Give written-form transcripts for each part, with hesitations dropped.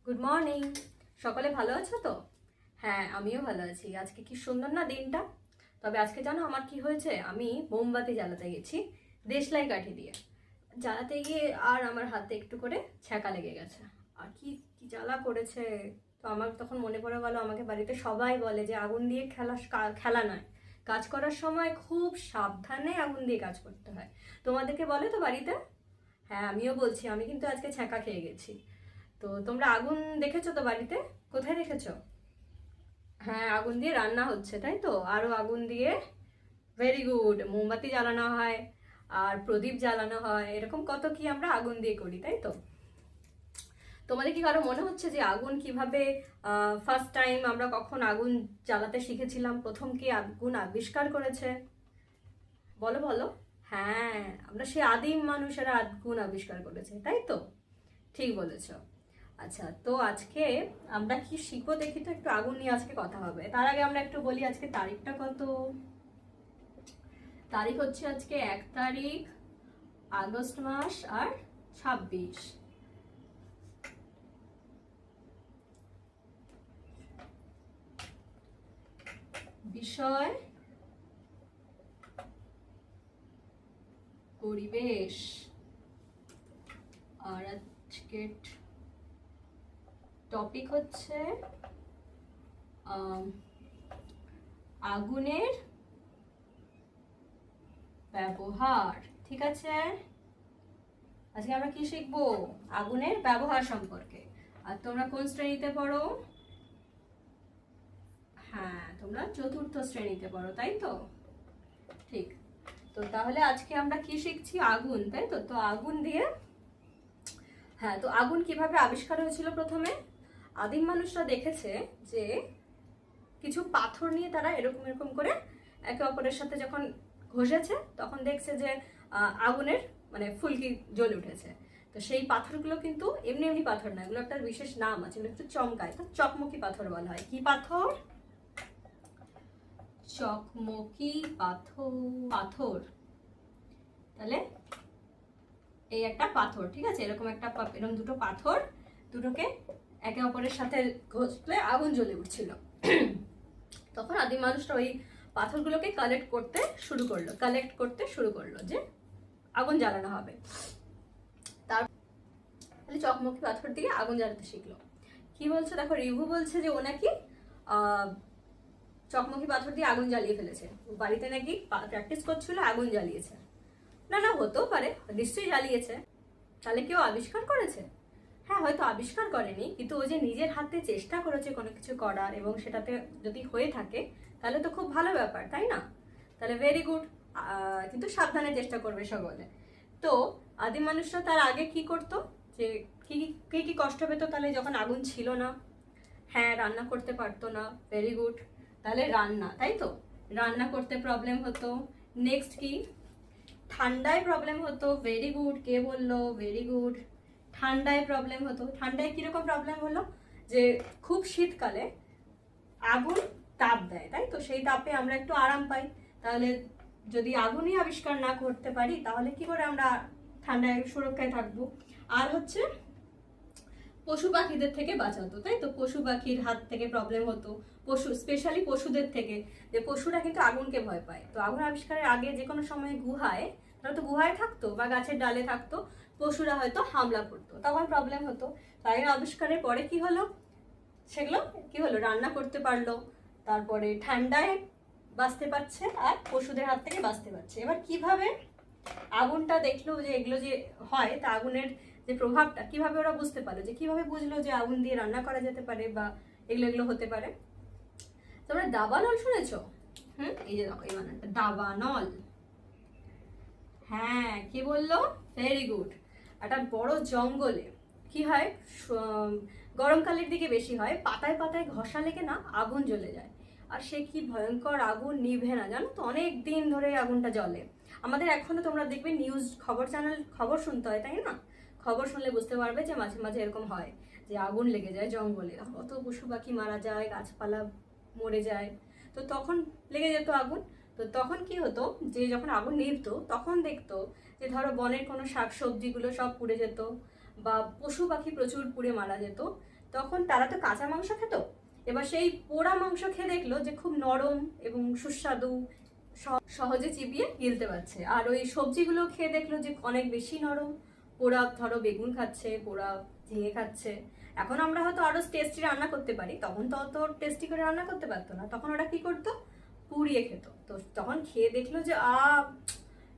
Good morning. সকালে ভালো আছো তো? হ্যাঁ, আমিও ভালো আছি। আজকে কি সুন্দর না দিনটা। তবে আজকে জানো আমার কি হয়েছে, আমি মোমবাতি জ্বালাতে গেছি দেশলাই কাঠি দিয়ে। জ্বালাতে গিয়ে আর আমার হাতে একটু করে ছ্যাঁকা লেগে গেছে। আর কি কি জ্বালা করেছে। তো আমার তখন মনে পড়ে গেল, আমাকে বাড়িতে সবাই বলে যে আগুন দিয়ে খেলা নয়, কাজ করার সময় খুব সাবধানে আগুন দিয়ে কাজ করতে হয়। তোমাদেরকে বলে তো বাড়িতে? হ্যাঁ, আমিও বলছি, আমি কিন্তু আজকে ছ্যাঁকা খেয়ে গেছি। তো তোমরা আগুন দেখেছো তো বাড়িতে? কোথায় দেখেছো? হ্যাঁ, আগুন দিয়ে রান্না হচ্ছে, তাই তো? আরো আগুন দিয়ে, ভেরি গুড, মোমবাতি জ্বালানো হয় আর প্রদীপ জ্বালানো হয়, এরকম কত কি আমরা আগুন দিয়ে করি, তাই তো? তোমাদের কি কারো মনে হচ্ছে যে আগুন কিভাবে ফার্স্ট টাইম আমরা কখন আগুন জ্বালাতে শিখেছিলাম, প্রথম কি আগুন আবিষ্কার করেছে? বলো বলো। হ্যাঁ, আমরা সেই আদিম মানুষেরা আগুন আবিষ্কার করেছে, তাই তো? ঠিক বলেছো। আচ্ছা, তো আজকে আমরা কি শিখবো দেখি তো, একটু আগুন নিয়ে আজকে কথা হবে। তার আগে আমরা একটু বলি আজকে তারিখটা কত। তারিখ হচ্ছে আজকে 1 তারিখ আগস্ট মাস আর 26। বিষয় পরিবেশ। আর আজকের টপিক হচ্ছে আগুনের ব্যবহার। ঠিক আছে, আজকে আমরা কি শিখবো? আগুনের ব্যবহার সম্পর্কে। আর তোমরা কোন শ্রেণীতে পড়ো? হ্যাঁ, তোমরা চতুর্থ শ্রেণীতে পড়ো, তাই তো? ঠিক। তো তাহলে আজকে আমরা কি শিখছি? আগুন, তাই তো? তো আগুন দিয়ে, হ্যাঁ, তো আগুন কিভাবে আবিষ্কার হয়েছিল প্রথমে? আদিম মানুষরা দেখেছে যে কিছু পাথর নিয়ে তারা এরকম এরকম করে একে অপরের সাথে যখন ঘষেছে, তখন দেখছে যে আগুনের মানে ফুলকি জ্বলে উঠেছে। তো সেই পাথরগুলো কিন্তু এমনি এমনি পাথর না, এগুলো একটা বিশেষ নাম আছে, এগুলো একটু চমকায়, তো চকমকি পাথর বলা হয়। কি পাথর? চকমকি পাথর। পাথর। তাহলে এই একটা পাথর, ঠিক আছে, এরকম একটা এরকম দুটো পাথর, দুটোকে একে অপরের সাথে ঘষলে আগুন জ্বলে উঠছিল। তখন আদিম মানুষরা ওই পাথরগুলোকে কালেক্ট করতে শুরু করলো যে আগুন জ্বালানো হবে। তাহলে চকমকি পাথর দিয়ে আগুন জ্বালাতে শিখলো। কি বলছে দেখো, রিভু বলছে যে ও নাকি চকমকি পাথর দিয়ে আগুন জ্বালিয়ে ফেলেছে। বাড়িতে নাকি প্র্যাকটিস করছিল, আগুন জ্বালিয়েছে। না না, হতেও পারে, নিশ্চয়ই জ্বালিয়েছে। তাহলে কেউ আবিষ্কার করেছে? হ্যাঁ, হয়তো আবিষ্কার করেনি, কিন্তু ও যে নিজের হাতে চেষ্টা করেছে কোনো কিছু করার, এবং সেটাতে যদি হয়ে থাকে তাহলে তো খুব ভালো ব্যাপার, তাই না? তাহলে ভেরি গুড। কিন্তু সাবধানে চেষ্টা করবে সকলে। তো আদিম মানুষরা তার আগে কি করতো, যে কি কি কি কষ্ট পেতো তাহলে যখন আগুন ছিল না? হ্যাঁ, রান্না করতে পারতো না। Very good. তাহলে রান্না, তাই তো? রান্না করতে প্রবলেম হতো। নেক্সট কি? ঠান্ডায় প্রবলেম হতো। ভেরি গুড, কে বললো? Very good. ঠান্ডায় প্রবলেম হতো। ঠান্ডায় কিরকম প্রবলেম হলো? যে খুব শীতকালে আগুন তাপ দেয়, তাই তো? সেই তাপে আমরা একটু আরাম পাই। তাহলে যদি আগুনই আবিষ্কার না করতে পারি, তাহলে কি করে আমরা ঠান্ডায় সুরক্ষায় থাকবো? আর হচ্ছে পশু পাখিদের থেকে বাঁচাতো, তাই তো? পশু পাখির হাত থেকে প্রবলেম হতো, স্পেশালি পশুদের থেকে, যে পশুরা কিন্তু আগুনকে ভয় পায়। তো আগুন আবিষ্কারের আগে যে কোনো সময় তারা তো গুহায় থাকতো বা গাছের ডালে থাকতো, পশুরা হয়তো হামলা করতো, তখন প্রবলেম হতো। তাই আবিষ্কারের পরে কি হলো? সেগুলো কি হলো? রান্না করতে পারলো, তারপরে ঠান্ডায় বাঁচতে পারছে আর পশুদের হাত থেকে বাঁচতে পারছে। এবার কিভাবে আগুনটা দেখলো যে এগুলো যে হয়, তা আগুনের যে প্রভাবটা কিভাবে ওরা বুঝতে পারলো, যে কিভাবে বুঝলো যে আগুন দিয়ে রান্না করা যেতে পারে বা এগুলো এগুলো হতে পারে? তোমরা দাবানল শুনেছো? এই যে দেখো, এই বানানটা দাবানল। হ্যাঁ, কি বললো? Very good. একটা বড় জঙ্গলে কি হয়, গরমকালের দিকে বেশি হয়, পাতায় পাতায় ঘষা লেগে না আগুন জ্বলে যায়। আর সে কি ভয়ঙ্কর আগুন, নিভে না, জানো তো? অনেক দিন ধরে আগুনটা জ্বলে। আমাদের এখনো তোমরা দেখবে নিউজ, খবর চ্যানেল, খবর শুনতে হয়, তাই না? খবর শুনলে বুঝতে পারবে যে মাঝে মাঝে এরকম হয় যে আগুন লেগে যায় জঙ্গলে, কত পশু পাখি মারা যায়, গাছপালা মরে যায়। তো তখন লেগে যেত আগুন। তো তখন কি হতো, যে যখন আগুন নিভতো তখন দেখতো যে ধরো বনের কোনো শাকসবজিগুলো সব পুড়ে যেত, বা পশু পাখি প্রচুর পুড়ে মারা যেত। তখন তারা তো কাঁচা মাংস খেত, এবার সেই পোড়া মাংস খেয়ে দেখলো যে খুব নরম এবং সুস্বাদু, সহজে চিবিয়ে গিলতে পারছে। আর ওই সবজিগুলো খেয়ে দেখলো যে অনেক বেশি নরম। পোড়া ধরো বেগুন খাচ্ছে, পোড়া ঝিঙে খাচ্ছে। এখন আমরা হয়তো আরো টেস্টি রান্না করতে পারি, তখন তো অত টেস্টি করে রান্না করতে পারতো না, তখন ওরা কি করতো, পুড়িয়ে খেত। তো তখন খেয়ে দেখলো যে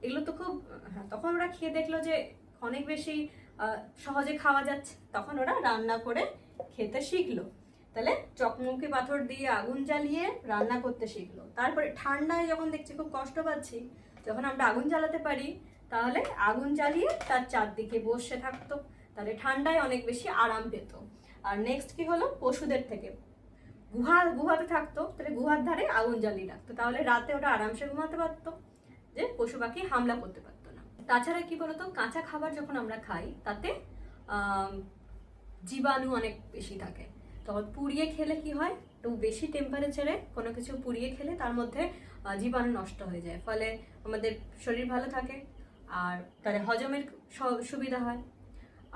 এগুলো তো খুব, হ্যাঁ, তখন ওরা খেয়ে দেখলো যে অনেক বেশি সহজে খাওয়া যাচ্ছে, তখন ওরা রান্না করে খেতে শিখলো। তাহলে চকমকি পাথর দিয়ে আগুন জ্বালিয়ে রান্না করতে শিখলো। তারপরে ঠান্ডায় যখন দেখছি খুব কষ্ট পাচ্ছি, যখন আমরা আগুন জ্বালাতে পারি, তাহলে আগুন জ্বালিয়ে তার চারদিকে বসে থাকতো, তাহলে ঠান্ডায় অনেক বেশি আরাম পেত। আর নেক্সট কি হলো, পশুদের থেকে গুহাতে থাকতো, তাহলে গুহার ধারে আগুন জ্বালিয়ে রাখতো, তাহলে রাতে ওটা আরামসে ঘুমাতে পারতো, যে পশু পাখি হামলা করতে পারতো না। তাছাড়া কি বলতো, কাঁচা খাবার যখন আমরা খাই তাতে জীবাণু অনেক বেশি থাকে। তখন পুড়িয়ে খেলে কি হয়, একটু বেশি টেম্পারেচারে কোনো কিছু পুড়িয়ে খেলে তার মধ্যে জীবাণু নষ্ট হয়ে যায়, ফলে আমাদের শরীর ভালো থাকে, আর তাহলে হজমের সুবিধা হয়।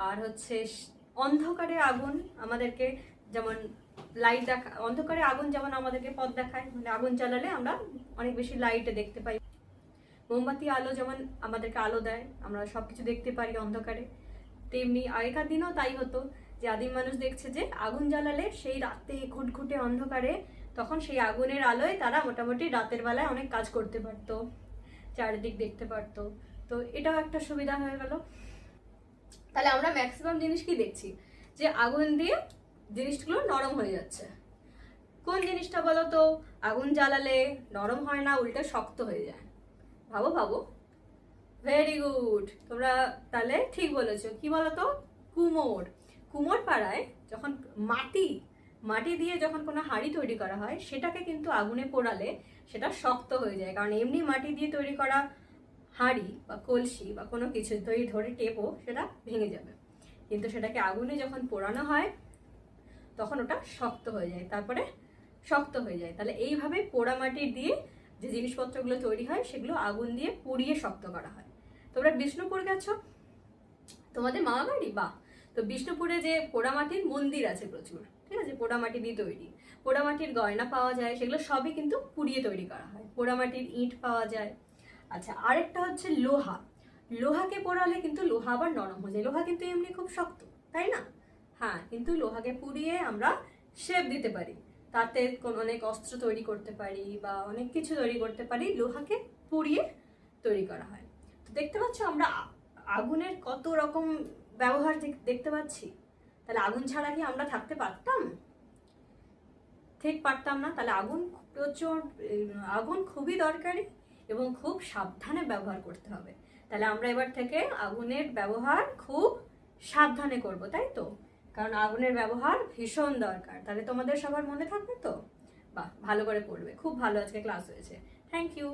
আর হচ্ছে অন্ধকারে আগুন আমাদেরকে যেমন লাইট অন্ধকারে আগুন যেমন আমাদেরকে পথ দেখায়, মানে আগুন জ্বালালে আমরা অনেক বেশি লাইটে দেখতে পাই। মোমবাতি আলো যেমন আমাদেরকে আলো দেয়, আমরা সবকিছু দেখতে পারি অন্ধকারে, তেমনি আগেকার দিনেও তাই হতো, যে আদিম মানুষ দেখছে যে আগুন জ্বালালে সেই রাতে ঘুটঘুটে অন্ধকারে, তখন সেই আগুনের আলোয় তারা মোটামুটি রাতের বেলায় অনেক কাজ করতে পারতো, চারিদিক দেখতে পারতো। তো এটাও একটা সুবিধা হয়ে গেল। তাহলে আমরা ম্যাক্সিমাম জিনিস কি দেখছি, যে আগুন দিয়ে জিনিসগুলো নরম হয়ে যাচ্ছে। কোন জিনিসটা বলো তো, আগুন জ্বালালে নরম হয় না, উল্টে শক্ত হয়ে যায়। ভাবো ভাবো, ভেরি গুড, তোমরা তাহলে ঠিক বলেছো। কি বলতো, কুমোর পাড়ায় যখন মাটি দিয়ে যখন কোনো হাঁড়ি তৈরি করা হয়, সেটাকে কিন্তু আগুনে পোড়ালে সেটা শক্ত হয়ে যায়, কারণ এমনি মাটি দিয়ে তৈরি করা হাঁড়ি বা কলসি বা কোনো কিছু ধরে টেপো সেটা ভেঙে যাবে, কিন্তু সেটাকে আগুনে যখন পোড়ানো হয় তখন ওটা শক্ত হয়ে যায়, তাহলে এইভাবে পোড়া মাটি দিয়ে যে জিনিসপত্রগুলো তৈরি হয় সেগুলো আগুন দিয়ে পুড়িয়ে শক্ত করা হয়। তোমরা বিষ্ণুপুর গেছো, তোমাদের মামা বাড়ি, বাহ, তো বিষ্ণুপুরে যে পোড়ামাটির মন্দির আছে প্রচুর, ঠিক আছে, পোড়ামাটি দিয়ে তৈরি, পোড়ামাটির গয়না পাওয়া যায়, সেগুলো সবই কিন্তু পুড়িয়ে তৈরি করা হয়। পোড়ামাটির ইট পাওয়া যায়। আচ্ছা, আরেকটা হচ্ছে লোহাকে পোড়ালে কিন্তু লোহা আবার নরম হয়ে যায়। লোহা কিন্তু এমনি খুব শক্ত, তাই না? হ্যাঁ, কিন্তু লোহাকে পুড়িয়ে আমরা শেপ দিতে পারি, তাতে অনেক অস্ত্র তৈরি করতে পারি বা অনেক কিছু তৈরি করতে পারি, লোহাকে পুড়িয়ে তৈরি করা হয়। তো দেখতে পাচ্ছ আমরা আগুনের কত রকম ব্যবহার দেখতে পাচ্ছি। তাহলে আগুন ছাড়া কি আমরা থাকতে পারতাম? ঠিক পারতাম না। তাহলে আগুন খুবই দরকারি এবং খুব সাবধানে ব্যবহার করতে হবে। তাহলে আমরা এবার থেকে আগুনের ব্যবহার খুব সাবধানে করব, তাই তো? কারণ আগুনের ব্যবহার ভীষণ দরকার। তাহলে তোমাদের সবার মনে থাকবে তো? বাহ, ভালো করে পড়বে, খুব ভালো আজকে ক্লাস হয়েছে। Thank you.